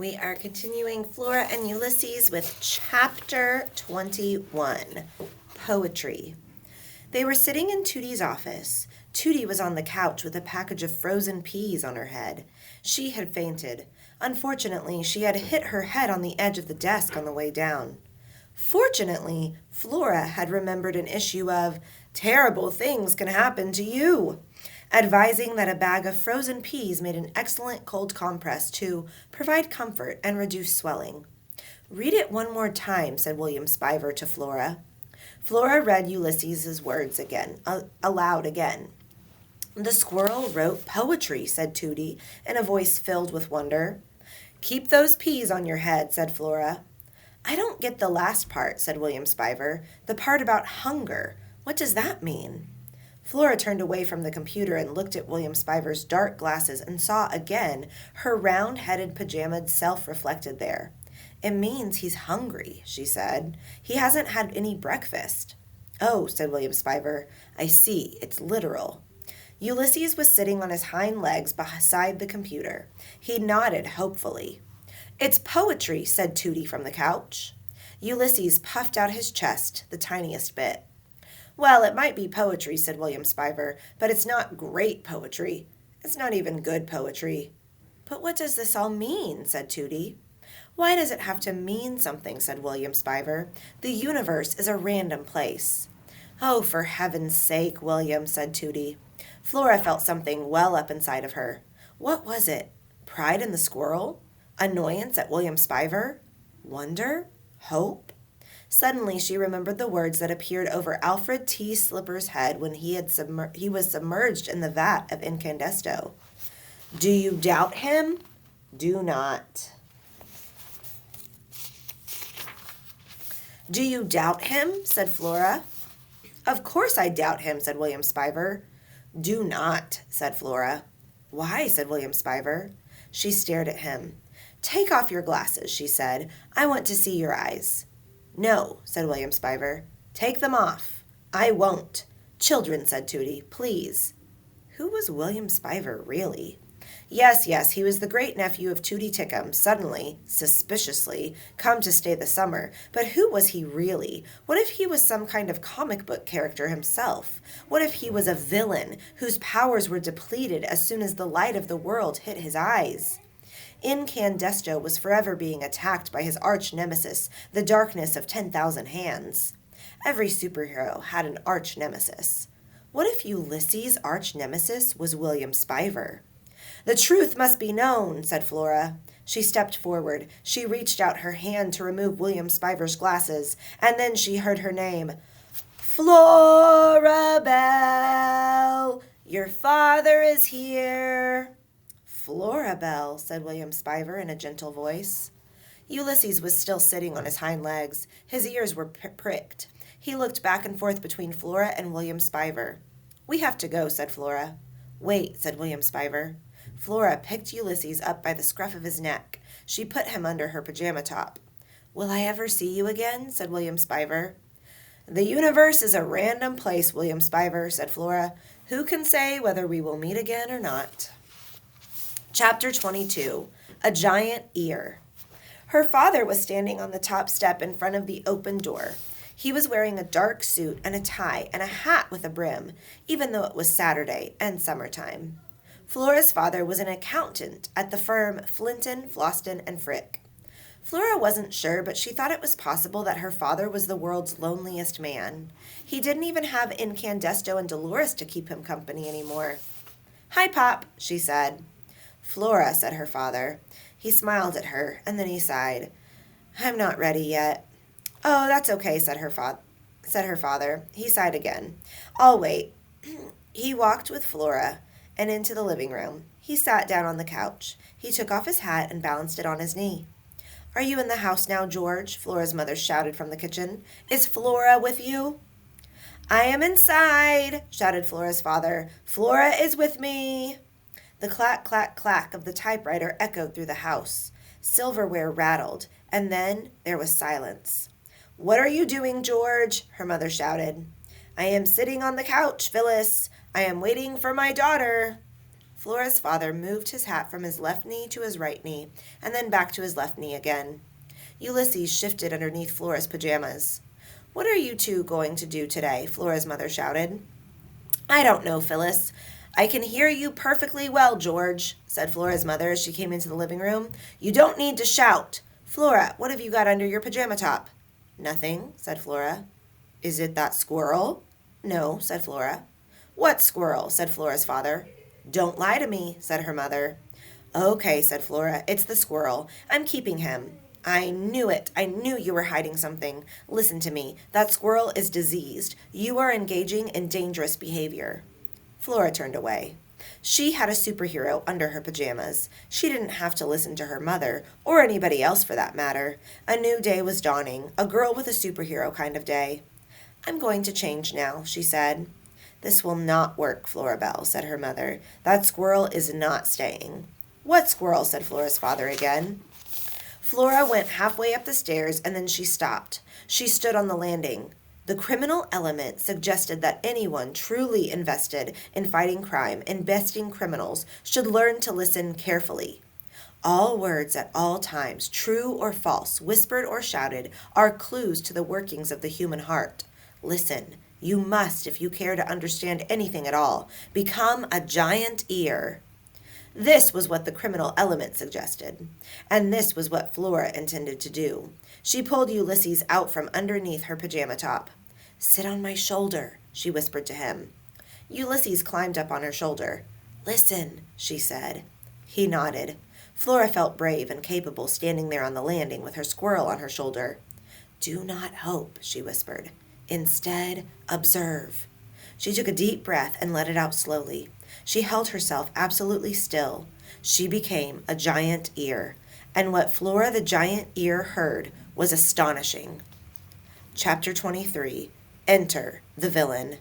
We are continuing Flora and Ulysses with Chapter 21, Poetry. They were sitting in Tootie's office. Tootie was on the couch with a package of frozen peas on her head. She had fainted. Unfortunately, she had hit her head on the edge of the desk on the way down. Fortunately, Flora had remembered an issue of Terrible Things Can Happen to You, advising that a bag of frozen peas made an excellent cold compress to provide comfort and reduce swelling. "Read it one more time," said William Spiver to Flora. Flora read Ulysses's words aloud again. "The squirrel wrote poetry," said Tootie, in a voice filled with wonder. "Keep those peas on your head," said Flora. "I don't get the last part," said William Spiver. "The part about hunger. What does that mean?" Flora turned away from the computer and looked at William Spiver's dark glasses and saw again her round-headed pajamaed self reflected there. "It means he's hungry," she said. "He hasn't had any breakfast." "Oh," said William Spiver. "I see. It's literal." Ulysses was sitting on his hind legs beside the computer. He nodded hopefully. "It's poetry," said Tootie from the couch. Ulysses puffed out his chest the tiniest bit. "Well, it might be poetry," said William Spiver, "but it's not great poetry. It's not even good poetry." "But what does this all mean?" said Tootie. "Why does it have to mean something?" said William Spiver. "The universe is a random place." "Oh, for heaven's sake, William," said Tootie. Flora felt something well up inside of her. What was it? Pride in the squirrel? Annoyance at William Spiver? Wonder? Hope? Suddenly she remembered the words that appeared over Alfred T. Slipper's head when he was submerged in the vat of incandesto. "Do you doubt him? Do not." "Do you doubt him?" said Flora. "Of course I doubt him," said William Spiver. "Do not," said Flora. "Why?" said William Spiver. She stared at him. "Take off your glasses," she said. "I want to see your eyes." "No," said William Spiver. "Take them off." "I won't." "Children," said Tootie, "please." Who was William Spiver, really? Yes, he was the great-nephew of Tootie Tickum, suddenly, suspiciously, come to stay the summer. But who was he really? What if he was some kind of comic book character himself? What if he was a villain whose powers were depleted as soon as the light of the world hit his eyes? Incandesto was forever being attacked by his arch-nemesis, the darkness of 10,000 hands. Every superhero had an arch-nemesis. What if Ulysses' arch-nemesis was William Spiver? "The truth must be known," said Flora. She stepped forward. She reached out her hand to remove William Spiver's glasses, and then she heard her name. "Flora Belle, your father is here." "Flora Belle," said William Spiver in a gentle voice. Ulysses was still sitting on his hind legs. His ears were pricked. He looked back and forth between Flora and William Spiver. "We have to go," said Flora. "Wait," said William Spiver. Flora picked Ulysses up by the scruff of his neck. She put him under her pajama top. "Will I ever see you again?" said William Spiver. "The universe is a random place, William Spiver," said Flora. "Who can say whether we will meet again or not?" Chapter 22, A Giant Ear. Her father was standing on the top step in front of the open door. He was wearing a dark suit and a tie and a hat with a brim, even though it was Saturday and summertime. Flora's father was an accountant at the firm Flinton, Floston, and Frick. Flora wasn't sure, but she thought it was possible that her father was the world's loneliest man. He didn't even have Incandesto and Dolores to keep him company anymore. "Hi, Pop," she said. "Flora," said her father. He smiled at her, and then he sighed. "I'm not ready yet." "Oh, that's okay," said her father. He sighed again. "I'll wait." He walked with Flora and into the living room. He sat down on the couch. He took off his hat and balanced it on his knee. "Are you in the house now, George?" Flora's mother shouted from the kitchen. "Is Flora with you?" "I am inside," shouted Flora's father. "Flora is with me." The clack, clack, clack of the typewriter echoed through the house. Silverware rattled, and then there was silence. "What are you doing, George?" her mother shouted. "I am sitting on the couch, Phyllis. I am waiting for my daughter." Flora's father moved his hat from his left knee to his right knee, and then back to his left knee again. Ulysses shifted underneath Flora's pajamas. "What are you two going to do today?" Flora's mother shouted. "I don't know, Phyllis. I can hear you perfectly well, George," said Flora's mother as she came into the living room. "You don't need to shout. Flora, what have you got under your pajama top?" "Nothing," said Flora. "Is it that squirrel?" "No," said Flora. "What squirrel?" said Flora's father. "Don't lie to me," said her mother. "Okay," said Flora. "It's the squirrel. I'm keeping him." "I knew it. I knew you were hiding something. Listen to me. That squirrel is diseased. You are engaging in dangerous behavior." Flora turned away. She had a superhero under her pajamas. She didn't have to listen to her mother, or anybody else for that matter. A new day was dawning, a girl with a superhero kind of day. "I'm going to change now," she said. "This will not work, Florabelle," said her mother. "That squirrel is not staying." "What squirrel?" said Flora's father again. Flora went halfway up the stairs, and then she stopped. She stood on the landing. The criminal element suggested that anyone truly invested in fighting crime and besting criminals should learn to listen carefully. All words at all times, true or false, whispered or shouted, are clues to the workings of the human heart. Listen. You must, if you care to understand anything at all, become a giant ear. This was what the criminal element suggested, and this was what Flora intended to do. She pulled Ulysses out from underneath her pajama top. "Sit on my shoulder," she whispered to him. Ulysses climbed up on her shoulder. "Listen," she said. He nodded. Flora felt brave and capable standing there on the landing with her squirrel on her shoulder. "Do not hope," she whispered. "Instead, observe." She took a deep breath and let it out slowly. She held herself absolutely still. She became a giant ear, and what Flora the giant ear heard was astonishing. Chapter 23. Enter the villain.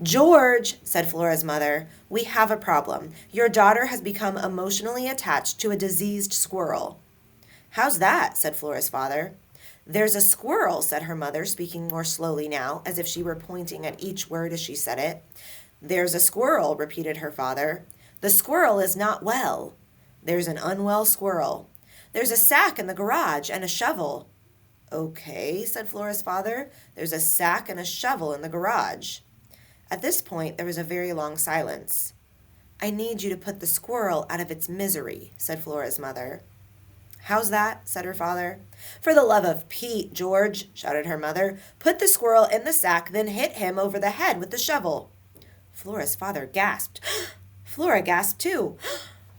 "George," said Flora's mother, "we have a problem. Your daughter has become emotionally attached to a diseased squirrel." "How's that?" said Flora's father. "There's a squirrel," said her mother, speaking more slowly now, as if she were pointing at each word as she said it. "There's a squirrel," repeated her father. "The squirrel is not well." "There's an unwell squirrel." "There's a sack in the garage and a shovel." "Okay," said Flora's father. "There's a sack and a shovel in the garage." At this point, there was a very long silence. "I need you to put the squirrel out of its misery," said Flora's mother. "How's that?" said her father. "For the love of Pete, George," shouted her mother. "Put the squirrel in the sack, then hit him over the head with the shovel." Flora's father gasped. Flora gasped too.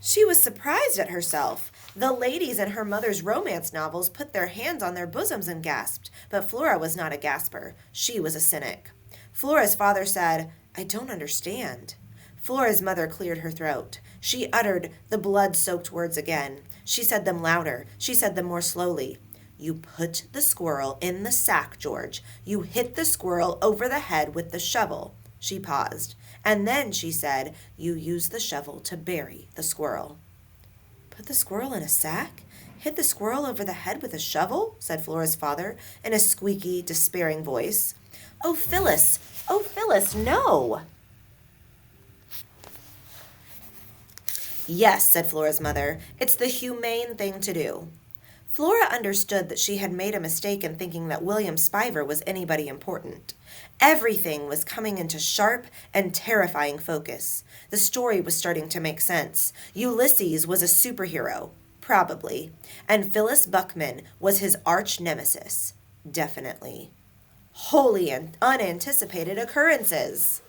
She was surprised at herself. The ladies in her mother's romance novels put their hands on their bosoms and gasped, but Flora was not a gasper. She was a cynic. Flora's father said, "I don't understand." Flora's mother cleared her throat. She uttered the blood-soaked words again. She said them louder. She said them more slowly. "You put the squirrel in the sack, George. You hit the squirrel over the head with the shovel." She paused. "And then," she said, "you use the shovel to bury the squirrel." "Put the squirrel in a sack? Hit the squirrel over the head with a shovel?" said Flora's father in a squeaky, despairing voice. Oh, Phyllis, no!" "Yes," said Flora's mother, "it's the humane thing to do." Flora understood that she had made a mistake in thinking that William Spiver was anybody important. Everything was coming into sharp and terrifying focus. The story was starting to make sense. Ulysses was a superhero, probably, and Phyllis Buckman was his arch nemesis, definitely. Wholly and unanticipated occurrences.